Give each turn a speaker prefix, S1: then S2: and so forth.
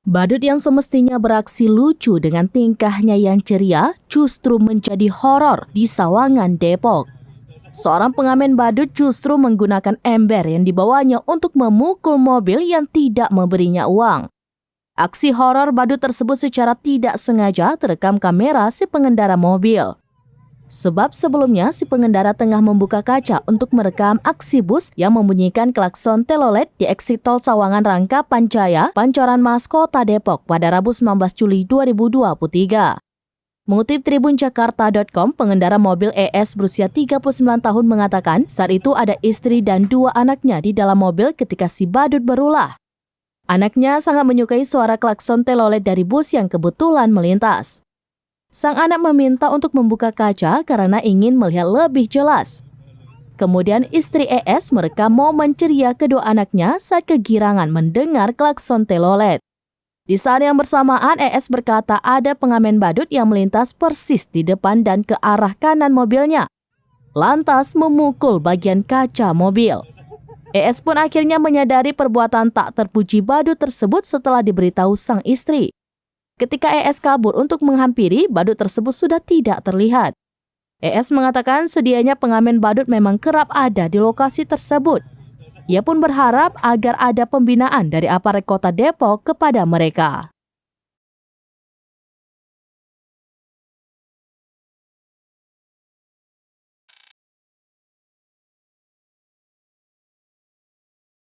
S1: Badut yang semestinya beraksi lucu dengan tingkahnya yang ceria justru menjadi horor di Sawangan, Depok. Seorang pengamen badut justru menggunakan ember yang dibawanya untuk memukul mobil yang tidak memberinya uang. Aksi horor badut tersebut secara tidak sengaja terekam kamera si pengendara mobil. Sebab sebelumnya si pengendara tengah membuka kaca untuk merekam aksi bus yang membunyikan klakson telolet di eksit tol Sawangan Rangka Pancaya, Pancoran Mas, Kota Depok pada Rabu 19 Juli 2023. Mengutip tribunjakarta.com, pengendara mobil ES berusia 39 tahun mengatakan saat itu ada istri dan 2 anaknya di dalam mobil ketika si badut berulah. Anaknya sangat menyukai suara klakson telolet dari bus yang kebetulan melintas. Sang anak meminta untuk membuka kaca karena ingin melihat lebih jelas. Kemudian istri ES merekam momen ceria kedua anaknya saat kegirangan mendengar klakson telolet. Di saat yang bersamaan, ES berkata ada pengamen badut yang melintas persis di depan dan ke arah kanan mobilnya, lantas memukul bagian kaca mobil. ES pun akhirnya menyadari perbuatan tak terpuji badut tersebut setelah diberitahu sang istri. Ketika ES kabur untuk menghampiri, badut tersebut sudah tidak terlihat. ES mengatakan sedianya pengamen badut memang kerap ada di lokasi tersebut. Ia pun berharap agar ada pembinaan dari aparat Kota Depok kepada mereka.